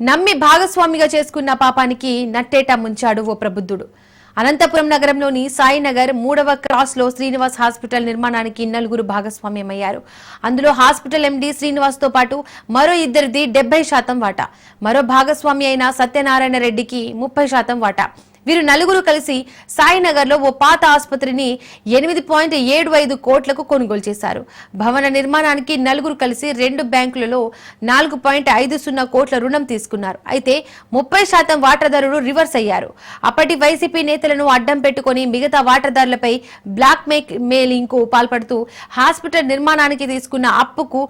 నమ్మి భాగస్వామిగా చేసుకున్న పాపానికి నట్టేట ముంచాడు ఓ ప్రబుద్ధుడు. అనంతపురం నగరంలోని సాయినగర్ 3వ క్రాస్లో శ్రీనివాస్ హాస్పిటల్ నిర్మాణానికి నలుగురు భాగస్వామ్యమయ్యారు. అందులో హాస్పిటల్ ఎండీ శ్రీనివాస్తో పాటు మరో ఇద్దరిది 70% వాటా, మరో భాగస్వామి అయిన సత్యనారాయణ రెడ్డికి 30% వాటా. వీరు నలుగురు కలిసి సాయినగర్లో ఓ పాత ఆసుపత్రిని 8.75 కోట్లకు కొనుగోలు చేశారు. భవన నిర్మాణానికి నలుగురు కలిసి 2 బ్యాంకులలో 4.50 కోట్ల రుణం తీసుకున్నారు. అయితే 30% వాటాదారులు రివర్స్ అయ్యారు. అప్పటి వైసీపీ నేతలను అడ్డం పెట్టుకుని మిగతా వాటాదారులపై బ్లాక్ మెయిలింగ్ కు పాల్పడుతూ హాస్పిటల్ నిర్మాణానికి తీసుకున్న అప్పుకు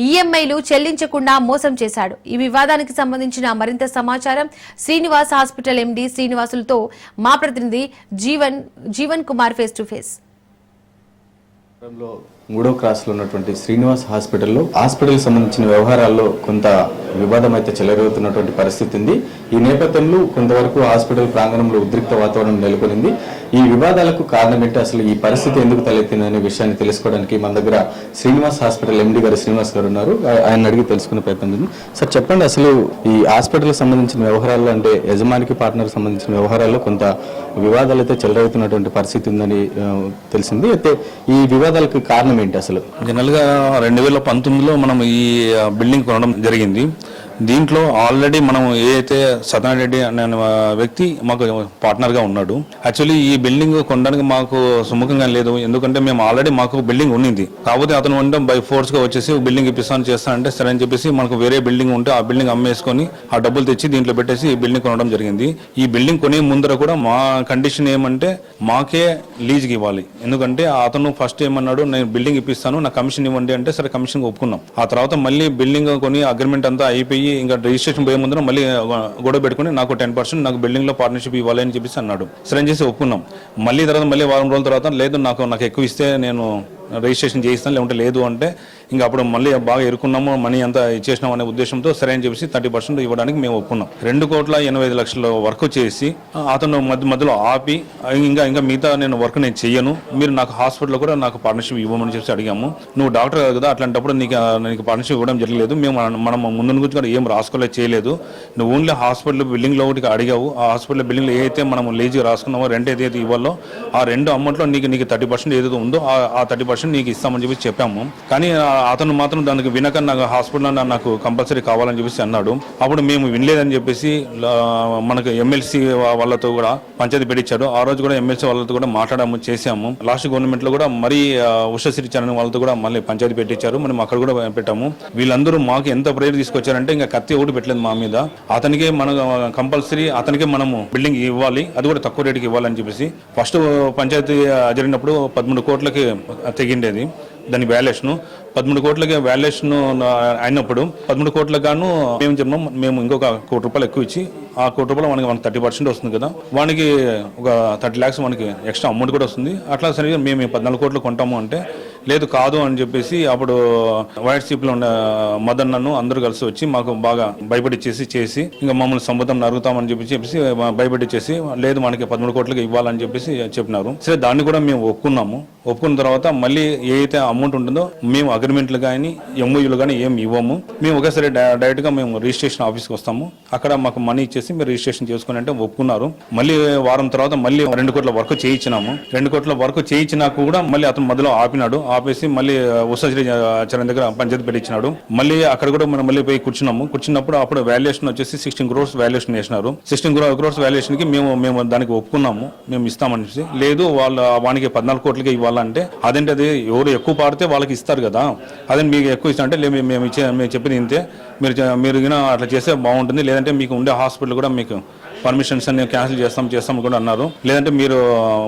ఈఎంఐలు చెల్లించకుండా మోసం చేశాడు. ఈ వివాదానికి సంబంధించిన మరింత సమాచారం శ్రీనివాస్ హాస్పిటల్ ఎండీ శ్రీనివాసులతో మా ప్రతినిధి Jeevan Kumar face to face. 3వ క్రాస్లో ఉన్నటువంటి శ్రీనివాస్ హాస్పిటల్ సంబంధించిన వ్యవహారాల్లో కొంత వివాదం అయితే చెలరేగుతున్నటువంటి పరిస్థితి ఉంది. ఈ నేపథ్యంలో కొంతవరకు హాస్పిటల్ ప్రాంగణంలో ఉద్రిక్త వాతావరణం నెలకొనింది. ఈ వివాదాలకు కారణం ఏంటి, అసలు ఈ పరిస్థితి ఎందుకు తలెత్తిందనే విషయాన్ని తెలుసుకోవడానికి మన దగ్గర శ్రీనివాస్ హాస్పిటల్ ఎండీ గారు శ్రీనివాస్ గారు ఉన్నారు. ఆయన అడిగి తెలుసుకునే ప్రయత్నం ఉంది. సార్ చెప్పండి, అసలు ఈ హాస్పిటల్ సంబంధించిన వ్యవహారాల్లో అంటే యజమానికి పార్ట్నర్ సంబంధించిన వ్యవహారాల్లో కొంత వివాదాలు అయితే చెలరేగుతున్నటువంటి పరిస్థితి ఉందని తెలిసింది. అయితే ఈ వివాదాలకు కారణం ఏంటి? అసలు జనరల్ గా 2019లో మనం ఈ బిల్డింగ్ కొనడం జరిగింది. దీంట్లో ఆల్రెడీ మనం ఏదైతే సత్యనారాయణ రెడ్డి అనే వ్యక్తి మాకు పార్ట్నర్ గా ఉన్నాడు. యాక్చువల్లీ ఈ బిల్డింగ్ కొనడానికి మాకు సుముఖంగా లేదు, ఎందుకంటే మేము ఆల్రెడీ మాకు బిల్డింగ్ ఉన్నింది. కాకపోతే అతను అంటే బై ఫోర్స్ గా వచ్చేసి బిల్డింగ్ ఇప్పిస్తాను చేస్తానంటే సరే అని చెప్పేసి మనకు వేరే బిల్డింగ్ ఉంటే ఆ బిల్డింగ్ అమ్మేసుకొని ఆ డబ్బులు తెచ్చి దీంట్లో పెట్టేసి ఈ బిల్డింగ్ కొనడం జరిగింది. ఈ బిల్డింగ్ కొనే ముందర కూడా మా కండిషన్ ఏమంటే మాకే లీజ్కి ఇవ్వాలి. ఎందుకంటే అతను ఫస్ట్ ఏమన్నాడు, నేను బిల్డింగ్ ఇప్పిస్తాను, నా కమిషన్ ఇవ్వండి అంటే సరే కమిషన్ ఒప్పుకున్నాం. ఆ తర్వాత మళ్ళీ బిల్డింగ్ కొని అగ్రిమెంట్ అంతా అయిపోయి ఇంకా రిజిస్ట్రేషన్ పోయే ముందు మళ్ళీ గొడవ పెట్టుకుని నాకు 10% నాకు బిల్డింగ్ లో పార్ట్నర్షిప్ ఇవ్వాలి అని చెప్పేసి అన్నాడు. సరే అని చేసి ఒప్పుకున్నాం. మళ్ళీ తర్వాత మళ్ళీ వారం రోజుల తర్వాత లేదు నాకు ఎక్కువ ఇస్తే నేను రిజిస్ట్రేషన్ చేయిస్తాను, లేకుంటే లేదు అంటే ఇంకా అప్పుడు మళ్ళీ బాగా ఎరుకున్నాము, మనీ అంతా ఇచ్చేసినాం అనే ఉద్దేశంతో సరే అని చెప్పేసి 30% ఇవ్వడానికి మేము ఒప్పుకున్నాం. 2,85,00,000 వర్క్ చేసి అతను మధ్యలో ఆపి ఇంకా మిగతా నేను వర్క్ నేను చెయ్యను, మీరు నాకు హాస్పిటల్లో కూడా నాకు పార్ట్నర్షిప్ ఇవ్వమని చెప్పి అడిగాము. నువ్వు డాక్టర్ కదా, అట్లాంటప్పుడు నీకు పార్ట్నర్షిప్ ఇవ్వడం జరగలేదు, మనం ముందు నుంచి కూడా ఏం రాసుకోలేదు చేయలేదు, నువ్వు ఓన్లీ హాస్పిటల్ బిల్డింగ్లో ఒకటి అడిగావు. ఆ హాస్పిటల్ బిల్డింగ్లో ఏదైతే మనం లేజీ రాసుకున్నామో రెంట్ ఏదైతే ఇవ్వాలో ఆ 2 అమౌంట్లో నీకు 30% ఏదైతే ఉందో ఆ 30% నీకు ఇస్తామని చెప్పి చెప్పాము. కానీ అతను మాత్రం దానికి వినక నాకు హాస్పిటల్ నాకు కంపల్సరీ కావాలని చెప్పేసి అన్నాడు. అప్పుడు మేము వినలేదని చెప్పేసి మనకు ఎమ్మెల్సీ వాళ్ళతో కూడా పంచాయతీ పెట్టించాడు. ఆ రోజు కూడా ఎమ్మెల్సీ వాళ్ళతో కూడా మాట్లాడాము, చేసాము. లాస్ట్ గవర్నమెంట్ లో కూడా మరీ ఉషశ్రీ చరణ్ వాళ్ళతో కూడా మళ్ళీ పంచాయతీ పెట్టించారు, మనం అక్కడ కూడా పెట్టాము. వీళ్ళందరూ మాకు ఎంత ప్రేయర్ తీసుకొచ్చారంటే ఇంకా కత్తి ఒకటి పెట్టలేదు మా మీద. అతనికే మన కంపల్సరీ అతనికే మనము బిల్డింగ్ ఇవ్వాలి, అది కూడా తక్కువ రేటుకి ఇవ్వాలని చెప్పేసి ఫస్ట్ పంచాయతీ జరిగినప్పుడు 13 కోట్లకి తెగిండేది దాని వాల్యుయేషన్. 13 కోట్లకి వాల్యుయేషన్ అయినప్పుడు 13 కోట్లకు గాను మేము చెప్పినాం, మేము ఇంకొక ₹1,00,00,000 ఎక్కువ ఇచ్చి ఆ ₹1,00,00,000 మనకి 30% వస్తుంది కదా, వానికి ఒక 30 lakhs మనకి ఎక్స్ట్రా అమౌంట్ కూడా వస్తుంది. అట్లా సరిగ్గా మేము 14 కోట్లు కొంటాము అంటే లేదు కాదు అని చెప్పేసి అప్పుడు వైట్ సీప్ లో ఉన్న మదన్నను అందరూ కలిసి వచ్చి మాకు బాగా భయపడిచ్చేసి చేసి ఇంకా మమ్మల్ని సంబంధం నరుగుతామని చెప్పేసి భయపడిచ్చేసి లేదు మనకి 13 కోట్లకి ఇవ్వాలని చెప్పేసి చెప్పినారు. సరే దాన్ని కూడా మేము ఒప్పుకున్నాము. ఒప్పుకున్న తర్వాత మళ్ళీ ఏదైతే అమౌంట్ ఉంటుందో మేము అగ్రిమెంట్లు కానీ ఎంఓయూలు కానీ ఏమి ఇవ్వము. మేము ఒకేసారి డైరెక్ట్ గా మేము రిజిస్ట్రేషన్ ఆఫీస్కి వస్తాము, అక్కడ మాకు మనీ ఇచ్చేసి మీరు రిజిస్ట్రేషన్ చేసుకుని అంటే ఒప్పుకున్నారు. మళ్ళీ వారం తర్వాత మళ్ళీ 2 కోట్ల వర్క్ చేయించినాము. 2 కోట్ల వర్క్ చేయించినా కూడా మళ్ళీ అతను మధ్యలో ఆపేసి మళ్ళీ ఉషశ్రీ చరణ్ దగ్గర పంచాయతీ పెట్టించినాడు. మళ్ళీ అక్కడ కూడా మనం మళ్ళీ పోయి కూర్చున్నప్పుడు అప్పుడు వాల్యుయేషన్ వచ్చేసి 16 crores వాల్యుయేషన్ వేసినారు. 16 crores వాల్యుయేషన్ కి మేము దానికి ఒప్పుకున్నాము, మేము ఇస్తామని చెప్పి. లేదు వానికి 14 కోట్లకి ఇవ్వాలంటే అదేంటి, అది ఎవరు ఎక్కువ పాడితే వాళ్ళకి ఇస్తారు కదా, అదే మీకు ఎక్కువ ఇస్తా అంటే మేము చెప్పింది ఇంతే, మీరు అట్లా చేస్తే బాగుంటుంది, లేదంటే మీకు ఉండే హాస్పిటల్ కూడా మీకు పర్మిషన్స్ అన్ని క్యాన్సిల్ చేస్తాం కూడా అన్నారు. లేదంటే మీరు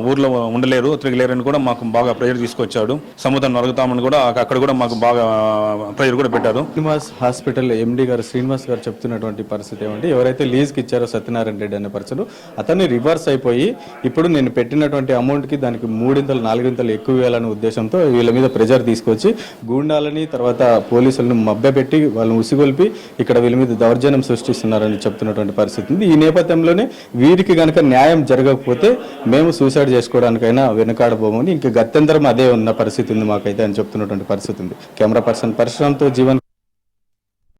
ఊర్లో ఉండలేరు తిరగలేరు అని కూడా మాకు బాగా ప్రేయర్ తీసుకొచ్చాడు. సముద్రం నరుగుతామని కూడా అక్కడ కూడా మాకు బాగా ప్రేయర్ కూడా పెట్టారు. శ్రీనివాస్ హాస్పిటల్ ఎండీ గారు శ్రీనివాస్ గారు చెప్తున్నటువంటి పరిస్థితి ఏమంటే, ఎవరైతే లీజ్కి ఇచ్చారో సత్యనారాయణ రెడ్డి అనే పర్సన్ అతన్ని రివర్స్ అయిపోయి ఇప్పుడు నేను పెట్టినటువంటి అమౌంట్ కి దానికి 3-4 ఎక్కువ వేయాలనే ఉద్దేశంతో వీళ్ళ మీద ప్రెజర్ తీసుకొచ్చి గూండాలని తర్వాత పోలీసులను మభ్యపెట్టి వాళ్ళని ఉసిగొల్పి ఇక్కడ వీళ్ళ మీద దౌర్జన్యం సృష్టిస్తున్నారని చెప్తున్నటువంటి పరిస్థితి ఉంది. ఈ నేపథ్యంలో వీరికి గనక న్యాయం జరగకపోతే మేము సూసైడ్ చేసుకోవడానికైనా వెనుకాడబోమని ఇంకా గత్యంతరం అదే ఉన్న పరిస్థితి ఉంది మాకైతే అని చెప్తున్నటువంటి పరిస్థితి ఉంది. కెమెరా పర్సన్ పరశురామ్తో జీవన్.